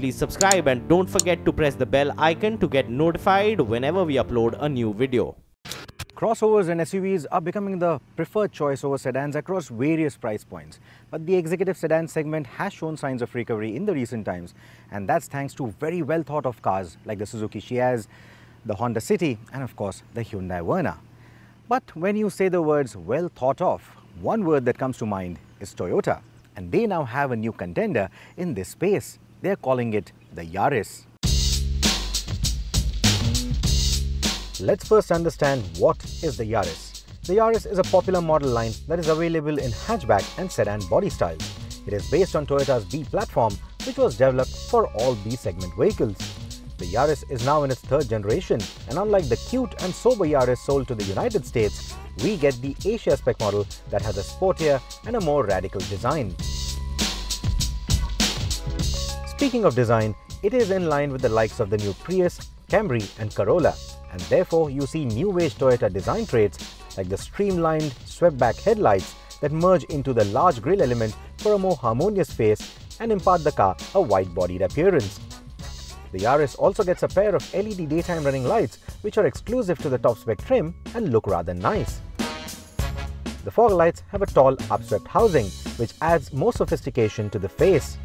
please subscribe and don't forget to press the bell icon to get notified whenever we upload a new video. Crossovers and SUVs are becoming the preferred choice over sedans across various price points. But the executive sedan segment has shown signs of recovery in the recent times, and that's thanks to very well thought of cars like the Suzuki Ciaz, the Honda City, and of course the Hyundai Verna. But when you say the words well thought of, one word that comes to mind is Toyota. And they now have a new contender in this space. They're calling it the Yaris. Let's first understand what is the Yaris. The Yaris is a popular model line that is available in hatchback and sedan body styles. It is based on Toyota's B platform, which was developed for all B segment vehicles. The Yaris is now in its third generation, and unlike the cute and sober Yaris sold to the United States, we get the Asia spec model that has a sportier and a more radical design. Speaking of design, it is in line with the likes of the new Prius, Camry and Corolla, and therefore you see new age Toyota design traits like the streamlined swept-back headlights that merge into the large grille element for a more harmonious face and impart the car a wide-bodied appearance. The Yaris also gets a pair of LED daytime running lights which are exclusive to the top spec trim and look rather nice. The fog lights have a tall upswept housing which adds more sophistication to the face.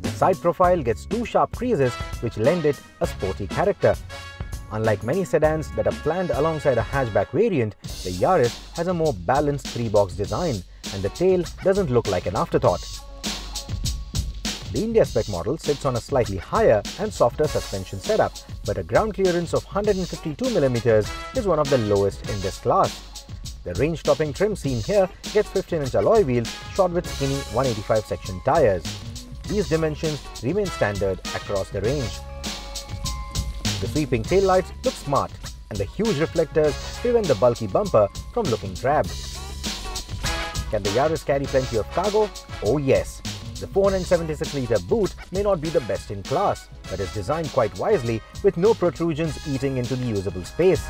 The side profile gets two sharp creases which lend it a sporty character. Unlike many sedans that are planned alongside a hatchback variant, the Yaris has a more balanced three-box design and the tail doesn't look like an afterthought. The India spec model sits on a slightly higher and softer suspension setup, but a ground clearance of 152mm is one of the lowest in this class. The range-topping trim seen here gets 15-inch alloy wheels shod with skinny 185 section tires. These dimensions remain standard across the range. The sweeping taillights look smart, and the huge reflectors prevent the bulky bumper from looking drab. Can the Yaris carry plenty of cargo? Oh yes! The 476-litre boot may not be the best in class, but is designed quite wisely with no protrusions eating into the usable space.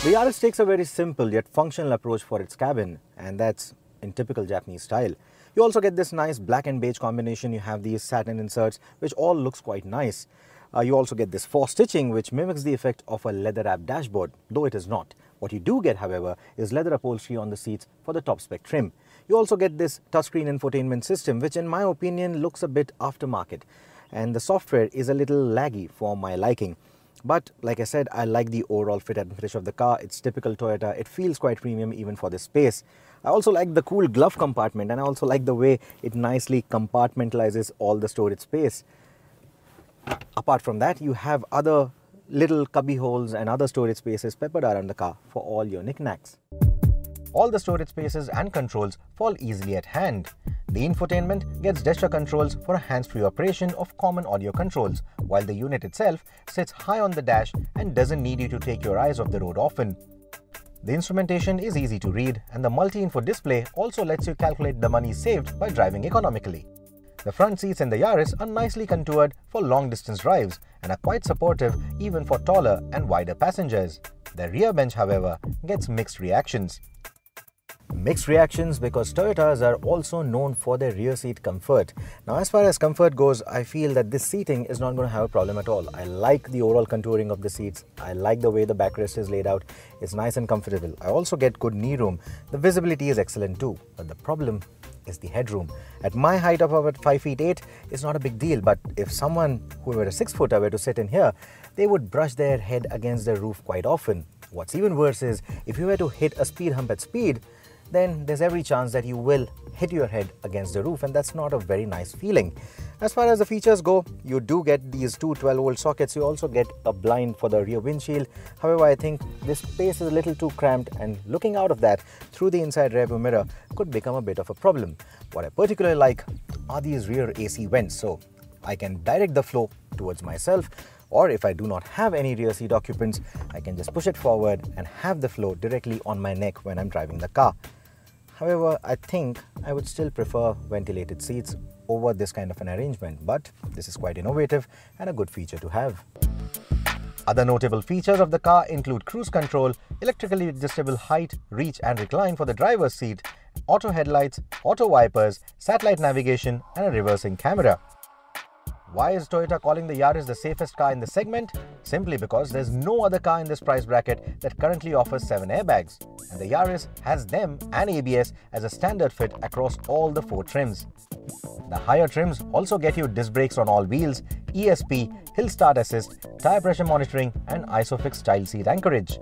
The Yaris takes a very simple yet functional approach for its cabin, and that's in typical Japanese style. You also get this nice black and beige combination. You have these satin inserts which all looks quite nice. You also get this force stitching which mimics the effect of a leather-wrapped dashboard, though it is not. What you do get, however, is leather upholstery on the seats for the top spec trim. You also get this touchscreen infotainment system which in my opinion looks a bit aftermarket, and the software is a little laggy for my liking. But like I said, I like the overall fit and finish of the car. It's typical Toyota. It feels quite premium even for this space. I also like the cool glove compartment, and I also like the way it nicely compartmentalizes all the storage space. Apart from that, you have other little cubby holes and other storage spaces peppered around the car for all your knickknacks. All the storage spaces and controls fall easily at hand. The infotainment gets gesture controls for a hands-free operation of common audio controls, while the unit itself sits high on the dash and doesn't need you to take your eyes off the road often. The instrumentation is easy to read, and the multi-info display also lets you calculate the money saved by driving economically. The front seats in the Yaris are nicely contoured for long-distance drives and are quite supportive even for taller and wider passengers. The rear bench, however, gets mixed reactions. Mixed reactions because Toyotas are also known for their rear seat comfort. Now, as far as comfort goes, I feel that this seating is not going to have a problem at all. I like the overall contouring of the seats. I like the way the backrest is laid out. It's nice and comfortable. I also get good knee room. The visibility is excellent too. But the problem is the headroom. At my height of about 5'8", it's not a big deal, but if someone who were a 6-footer were to sit in here, they would brush their head against the roof quite often. What's even worse is, if you were to hit a speed hump at speed, then there's every chance that you will hit your head against the roof, and that's not a very nice feeling. As far as the features go, you do get these two 12-volt sockets. You also get a blind for the rear windshield. However, I think this space is a little too cramped, and looking out of that through the inside rearview mirror could become a bit of a problem. What I particularly like are these rear AC vents, so I can direct the flow towards myself, or if I do not have any rear seat occupants, I can just push it forward and have the flow directly on my neck when I'm driving the car. However, I think I would still prefer ventilated seats over this kind of an arrangement, but this is quite innovative and a good feature to have. Other notable features of the car include cruise control, electrically adjustable height, reach and recline for the driver's seat, auto headlights, auto wipers, satellite navigation and a reversing camera. Why is Toyota calling the Yaris the safest car in the segment? Simply because there's no other car in this price bracket that currently offers 7 airbags, and the Yaris has them and ABS as a standard fit across all the 4 trims. The higher trims also get you disc brakes on all wheels, ESP, hill start assist, tire pressure monitoring and ISOFIX child seat anchorage.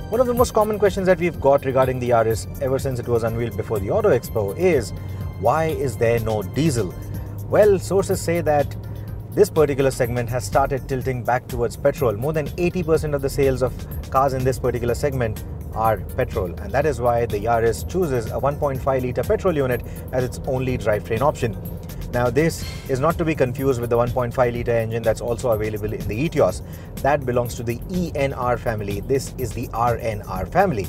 One of the most common questions that we've got regarding the Yaris ever since it was unveiled before the Auto Expo is, why is there no diesel? Well, sources say that this particular segment has started tilting back towards petrol. More than 80% of the sales of cars in this particular segment are petrol, and that is why the Yaris chooses a 1.5 litre petrol unit as its only drivetrain option. Now, this is not to be confused with the 1.5 litre engine that's also available in the Etios. That belongs to the ENR family. This is the RNR family.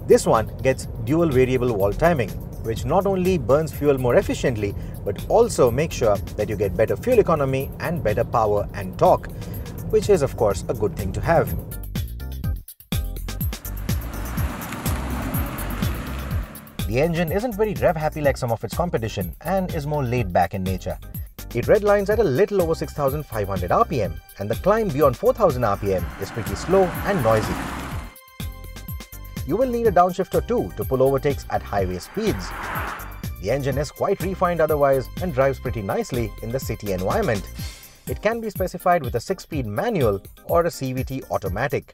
This one gets dual variable valve timing, which not only burns fuel more efficiently, but also makes sure that you get better fuel economy and better power and torque, which is of course a good thing to have. The engine isn't very rev happy like some of its competition and is more laid back in nature. It redlines at a little over 6,500 RPM, and the climb beyond 4,000 RPM is pretty slow and noisy. You will need a downshift or two to pull overtakes at highway speeds. The engine is quite refined otherwise and drives pretty nicely in the city environment. It can be specified with a 6-speed manual or a CVT automatic.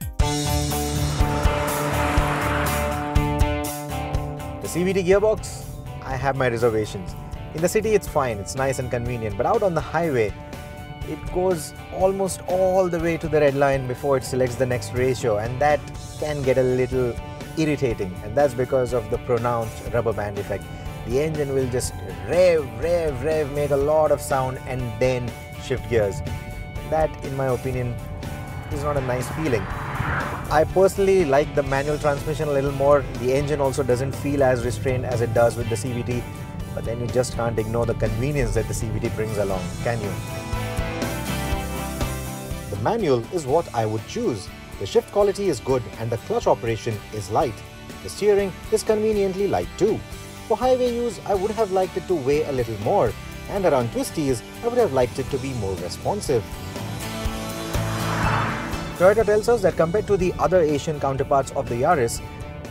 The CVT gearbox, I have my reservations. In the city it's fine, it's nice and convenient, but out on the highway it goes almost all the way to the red line before it selects the next ratio, and that can get a little irritating, and that's because of the pronounced rubber band effect. The engine will just rev, make a lot of sound and then shift gears. That, in my opinion, is not a nice feeling. I personally like the manual transmission a little more. The engine also doesn't feel as restrained as it does with the CVT, but then you just can't ignore the convenience that the CVT brings along, can you? The manual is what I would choose. The shift quality is good and the clutch operation is light. The steering is conveniently light too. For highway use, I would have liked it to weigh a little more, and around twisties, I would have liked it to be more responsive. Toyota tells us that compared to the other Asian counterparts of the Yaris,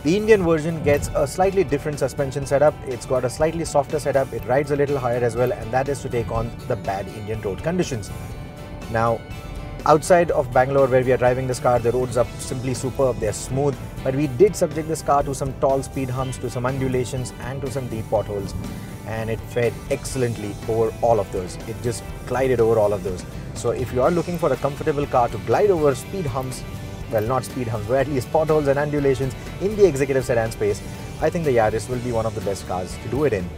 the Indian version gets a slightly different suspension setup. It's got a slightly softer setup, it rides a little higher as well, and that is to take on the bad Indian road conditions. Now, outside of Bengaluru where we are driving this car, the roads are simply superb, they're smooth, but we did subject this car to some tall speed humps, to some undulations and to some deep potholes, and it fared excellently over all of those. It just glided over all of those. So if you are looking for a comfortable car to glide over speed humps, well, not speed humps, but at least potholes and undulations in the executive sedan space, I think the Yaris will be one of the best cars to do it in.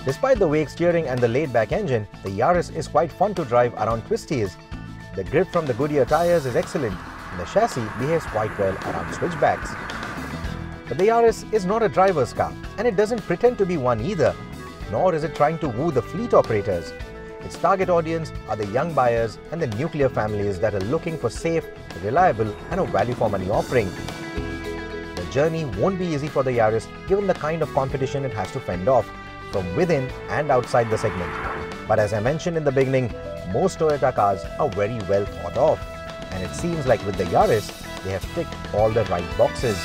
Despite the wake steering and the laid-back engine, the Yaris is quite fun to drive around twisties. The grip from the Goodyear tires is excellent, and the chassis behaves quite well around switchbacks. But the Yaris is not a driver's car, and it doesn't pretend to be one either, nor is it trying to woo the fleet operators. Its target audience are the young buyers and the nuclear families that are looking for safe, reliable and a value for money offering. The journey won't be easy for the Yaris given the kind of competition it has to fend off from within and outside the segment. But as I mentioned in the beginning, most Toyota cars are very well thought of, and it seems like with the Yaris, they have ticked all the right boxes.